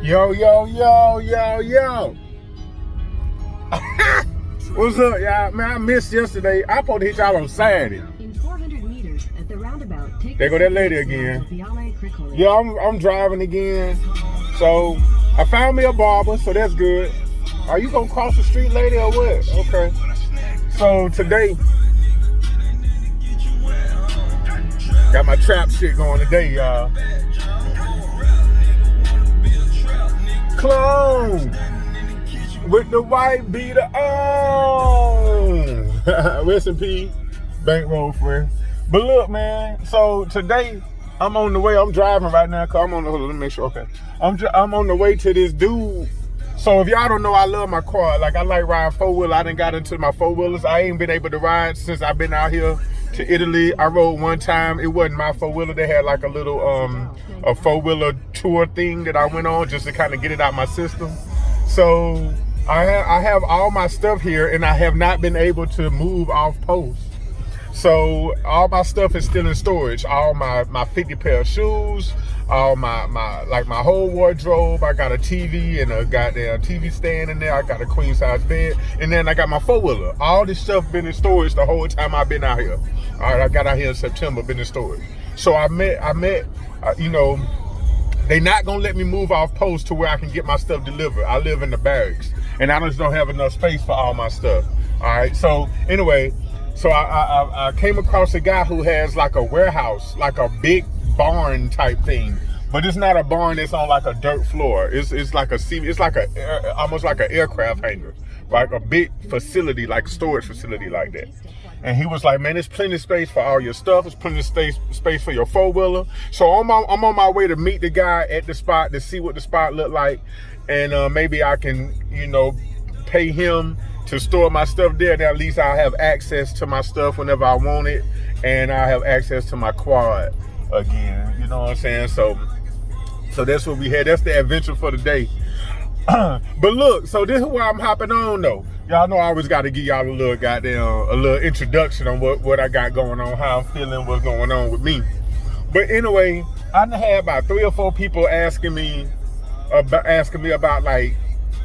Yo. What's up, y'all? Man, I missed yesterday. I supposed to hit y'all on Saturday. In 400 meters at the roundabout, take There go that lady again. Yeah, I'm driving again. So I found me a barber, so that's good. Are you gonna cross the street, lady, or what? Okay. So today, got my trap shit going today, y'all. Clone with the white beater on. Rest in peace, bankroll friend. But look, man. So today I'm on the way. I'm driving right now. Cause I'm on the. Hold on, let me make sure. Okay, I'm on the way to this dude. So if y'all don't know, I love my car. Like I like riding four wheeler. I done got into my four wheelers. I ain't been able to ride since I've been out here to Italy. I rode one time. It wasn't my four wheeler. They had like a little a four wheeler tour thing that I went on just to kind of get it out my system. So I have all my stuff here, and I have not been able to move off post. So all my stuff is still in storage. All my 50 pair of shoes, all my whole wardrobe. I got a TV and a goddamn TV stand in there. I got a queen size bed, and then I got my four wheeler. All this stuff been in storage the whole time I've been out here. All right, I got out here in September, been in storage. So I met, you know, they not gonna let me move off post to where I can get my stuff delivered. I live in the barracks, and I just don't have enough space for all my stuff. All right, so anyway. So I came across a guy who has like a warehouse, like a big barn type thing, but it's not a barn that's on like a dirt floor. It's like almost like an aircraft hangar, like a big facility, like storage facility like that. And he was like, man, there's plenty of space for all your stuff. There's plenty of space for your four wheeler. So I'm on my way to meet the guy at the spot to see what the spot looked like, and maybe I can, you know, pay him to store my stuff there, and at least I'll have access to my stuff whenever I want it, and I'll have access to my quad again. You know what I'm saying? So that's what we had. That's the adventure for the day. But look, so this is why I'm hopping on though. Y'all know I always got to give y'all a little introduction on what I got going on, how I'm feeling, what's going on with me. But anyway, I done had about 3 or 4 people asking me about like,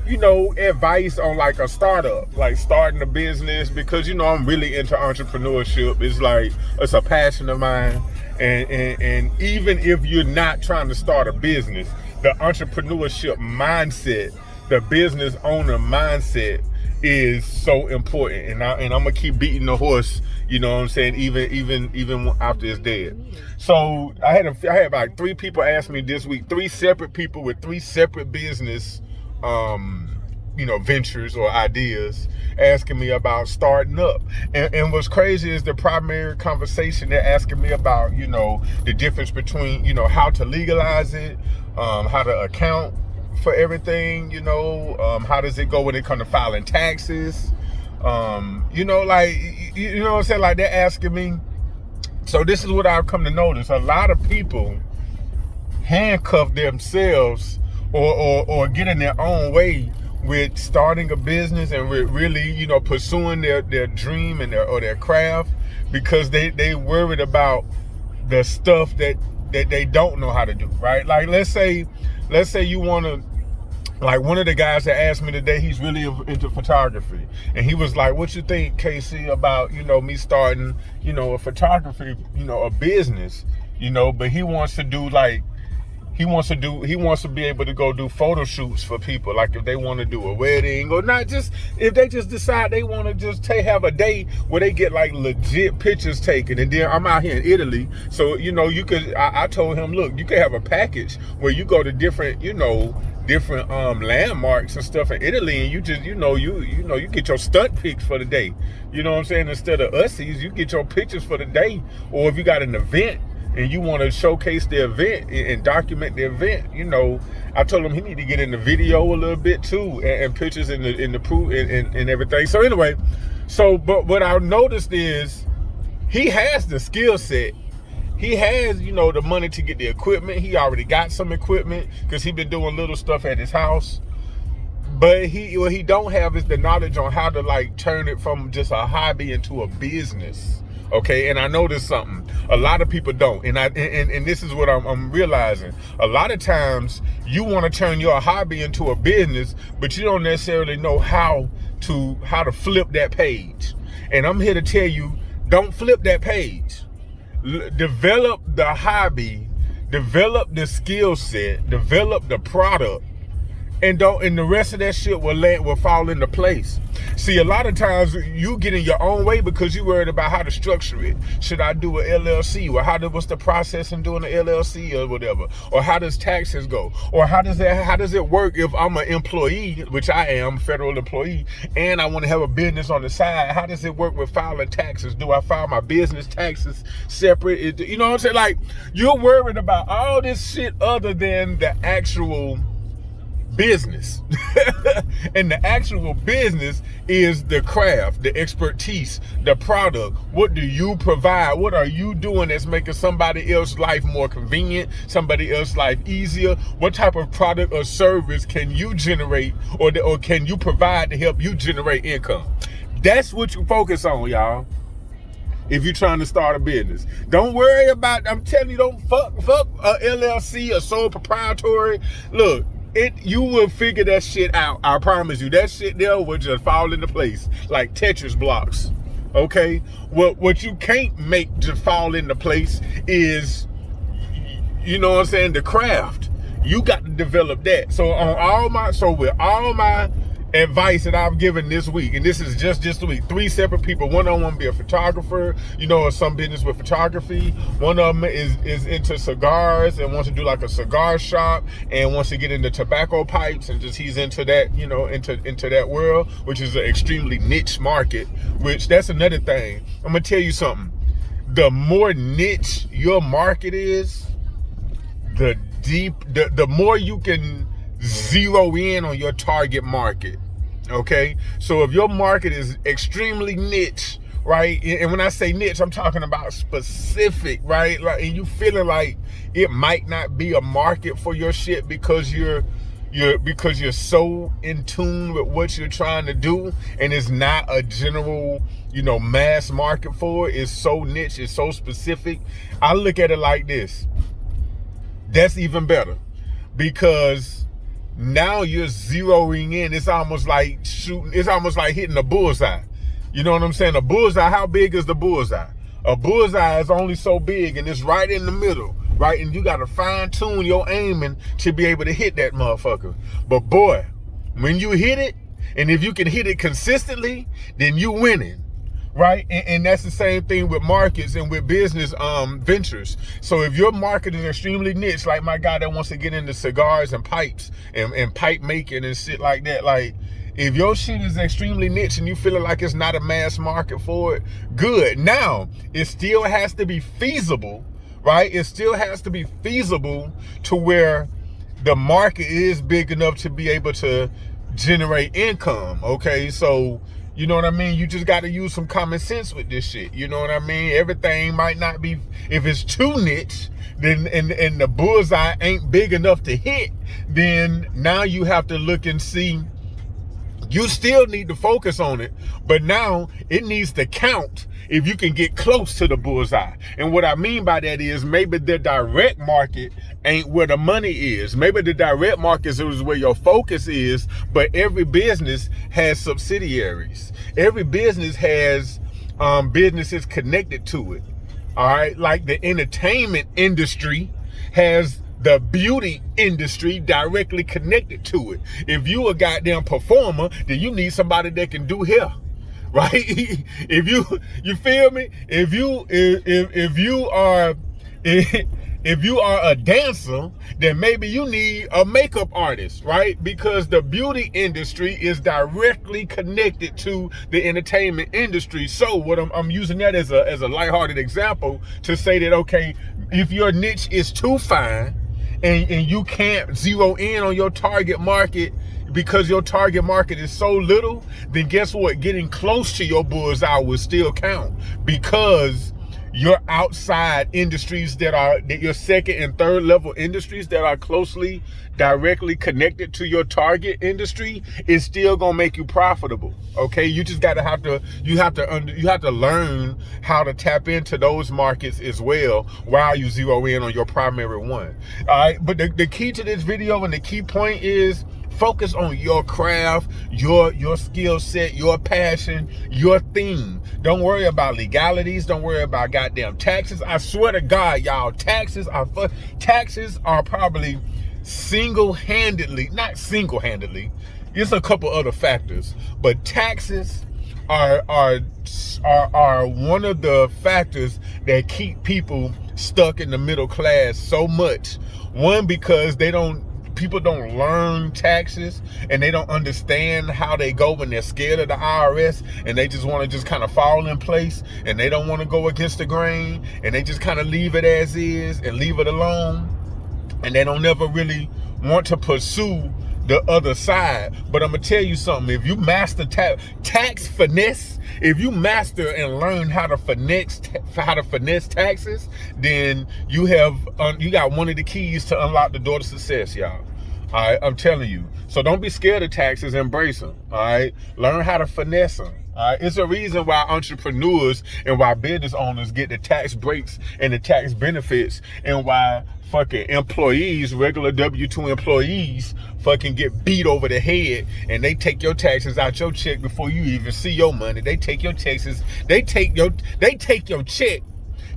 you know, advice on like a startup, like starting a business, because, you know, I'm really into entrepreneurship. It's like, it's a passion of mine. And even if you're not trying to start a business, the entrepreneurship mindset, the business owner mindset is so important. And I'm gonna keep beating the horse, you know what I'm saying, even after it's dead. So I had like 3 people ask me this week, 3 separate people with 3 separate business you know, ventures or ideas, asking me about starting up. And what's crazy is the primary conversation they're asking me about, you know, the difference between, you know, how to legalize it, how to account for everything, you know, how does it go when it comes to filing taxes, you know, like, you know what I'm saying, like they're asking me. So this is what I've come to notice. A lot of people handcuff themselves or get in their own way with starting a business and with really, you know, pursuing their dream and their craft, because they worried about the stuff that they don't know how to do, right? Like let's say you want to, like one of the guys that asked me today, he's really into photography, and he was like, what you think, KC, about, you know, me starting, you know, a photography, you know, a business, you know, but he wants to do like, he wants to be able to go do photo shoots for people, like if they want to do a wedding, or not just, if they just decide they want to just have a day where they get like legit pictures taken. And then I'm out here in Italy, so, you know, you could, I told him, look, you could have a package where you go to different, you know, different landmarks and stuff in Italy, and you just, you get your stunt pics for the day. You know what I'm saying? Instead of ussies, you get your pictures for the day. Or if you got an event and you want to showcase the event and document the event, you know, I told him he need to get in the video a little bit too, and pictures in the proof and everything. So anyway, but what I noticed is he has the skill set. He has, you know, the money to get the equipment. He already got some equipment because he been doing little stuff at his house. But what he don't have is the knowledge on how to like turn it from just a hobby into a business Okay, and I noticed something. A lot of people don't, and this is what I'm realizing. A lot of times you want to turn your hobby into a business, but you don't necessarily know how to flip that page. And I'm here to tell you, don't flip that page. Develop the hobby, develop the skill set, develop the product, and the rest of that shit will fall into place. See, a lot of times you get in your own way because you worried about how to structure it. Should I do an LLC? Or what's the process in doing an LLC or whatever? Or how does taxes go? Or how does it work if I'm an employee, which I am, federal employee, and I want to have a business on the side? How does it work with filing taxes? Do I file my business taxes separate? You know what I'm saying? Like, you're worried about all this shit other than the actual business. And the actual business is the craft, the expertise, the product. What do you provide? What are you doing that's making somebody else's life more convenient, somebody else's life easier? What type of product or service can you generate or can you provide to help you generate income? That's what you focus on, y'all. If you're trying to start a business, don't worry about, I'm telling you, don't fuck a LLC, a sole proprietary. Look, you will figure that shit out. I promise you, that shit there will just fall into place like Tetris blocks. Okay, what you can't make just fall into place is, you know what I'm saying, the craft. You got to develop that. So with all my advice that I've given this week, and this is just this week, 3 separate people. One of them want to be a photographer, or some business with photography. One of them is into cigars and wants to do like a cigar shop and wants to get into tobacco pipes, and he's into that, into that world, which is an extremely niche market. Which, that's another thing. I'm gonna tell you something. The more niche your market is, the more you can zero in on your target market. Okay, so if your market is extremely niche, right, and when I say niche, I'm talking about specific, right, like, and you feeling like it might not be a market for your shit because you're so in tune with what you're trying to do, and it's not a general, mass market for it. It's so niche, it's so specific. I look at it like this. That's even better, because now you're zeroing in. It's almost like shooting. It's almost like hitting a bullseye. You know what I'm saying? A bullseye, how big is the bullseye? A bullseye is only so big, and it's right in the middle, right? And you got to fine tune your aiming to be able to hit that motherfucker. But boy, when you hit it, and if you can hit it consistently, then you winning. Right? And that's the same thing with markets and with business ventures. So if your market is extremely niche, like my guy that wants to get into cigars and pipes and pipe making and shit like that, like, if your shit is extremely niche and you feeling like it's not a mass market for it, good. Now, it still has to be feasible, right? It still has to be feasible to where the market is big enough to be able to generate income. Okay, so you know what I mean? You just got to use some common sense with this shit. You know what I mean? Everything might not be, if it's too niche, then and the bullseye ain't big enough to hit, then now you have to look and see. You still need to focus on it, but now it needs to count if you can get close to the bullseye. And what I mean by that is, maybe the direct market ain't where the money is. Maybe the direct market is where your focus is, but every business has subsidiaries. Every business has businesses connected to it. All right, like the entertainment industry has the beauty industry directly connected to it. If you a goddamn performer, then you need somebody that can do hair, right? If you feel me? If you are a dancer, then maybe you need a makeup artist, right? Because the beauty industry is directly connected to the entertainment industry. So what I'm using that as a lighthearted example to say that, okay, if your niche is too fine and you can't zero in on your target market because your target market is so little, then guess what? Getting close to your bullseye will still count, because your outside industries that your second and third level industries that are closely directly connected to your target industry is still gonna make you profitable. Okay, you just have to learn how to tap into those markets as well while you zero in on your primary one. All right, but the key to this video and the key point is focus on your craft, your skill set, your passion, your theme. Don't worry about legalities. Don't worry about goddamn taxes. I swear to God, y'all, taxes are probably not single-handedly. It's a couple other factors, but taxes are one of the factors that keep people stuck in the middle class so much. One, because people don't learn taxes and they don't understand how they go when they're scared of the IRS, and they just want to just kind of fall in place, and they don't want to go against the grain, and they just kind of leave it as is and leave it alone, and they don't never really want to pursue the other side. But I'm gonna tell you something: if you master tax finesse, if you master and learn how to finesse taxes, then you got one of the keys to unlock the door to success, y'all. All right, I'm telling you. So don't be scared of taxes. Embrace them. All right, learn how to finesse them. All right, it's a reason why entrepreneurs and why business owners get the tax breaks and the tax benefits, and why fucking employees, regular W-2 employees, fucking get beat over the head, and they take your taxes out your check before you even see your money. They take your taxes, they take your check,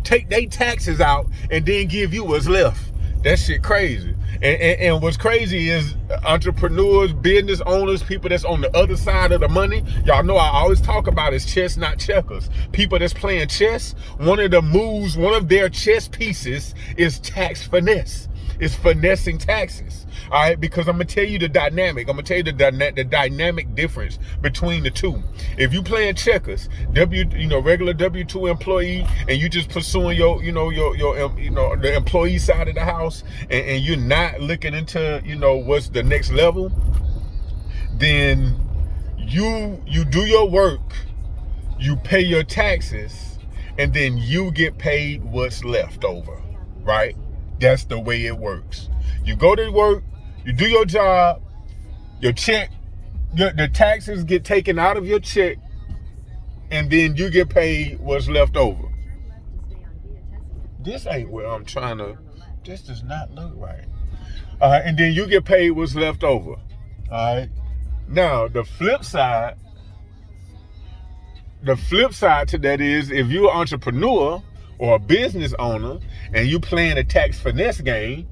take their taxes out, and then give you what's left. That shit crazy. And what's crazy is entrepreneurs, business owners, people that's on the other side of the money. Y'all know I always talk about is chess, not checkers. People that's playing chess, one of their chess pieces is tax finesse. It's finessing taxes. All right, because I'm gonna tell you the dynamic. I'm gonna tell you the dynamic difference between the two. If you playing checkers, regular W-2 employee, and you just pursuing your the employee side of the house, and you're not looking into what's the next level, then you do your work, you pay your taxes, and then you get paid what's left over, right? That's the way it works. You go to work, you do your job, your check, the taxes get taken out of your check, and then you get paid what's left over. This ain't where I'm trying to, this does not look right. All right, and then you get paid what's left over. All right. Now, the flip side to that is, if you're an entrepreneur or a business owner and you playing a tax finesse game,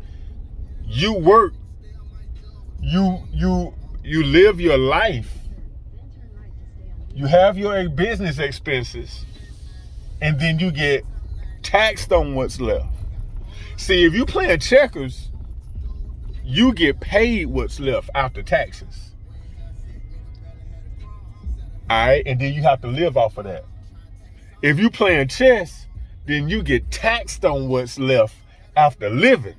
you work, you live your life, you have your business expenses, and then you get taxed on what's left. See, if you playing checkers, you get paid what's left after taxes. All right, and then you have to live off of that. If you playing chess, then you get taxed on what's left after living,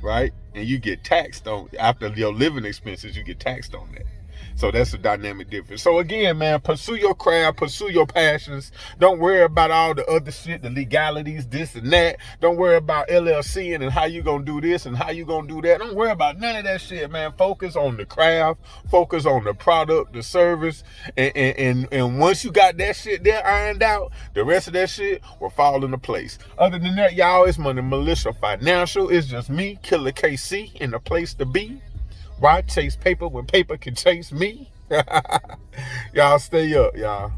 right? And you get taxed on, after your living expenses, you get taxed on that. So that's a dynamic difference. So again, man, pursue your craft, pursue your passions. Don't worry about all the other shit, the legalities, this and that. Don't worry about LLC and how you gonna do this and how you gonna do that. Don't worry about none of that shit, man. Focus on the craft, focus on the product, the service, and once you got that shit there ironed out, the rest of that shit will fall into place. Other than that, y'all, it's Money Militia Financial. It's just me, Killer KC, in the place to be. Why chase paper when paper can chase me? Y'all stay up, y'all.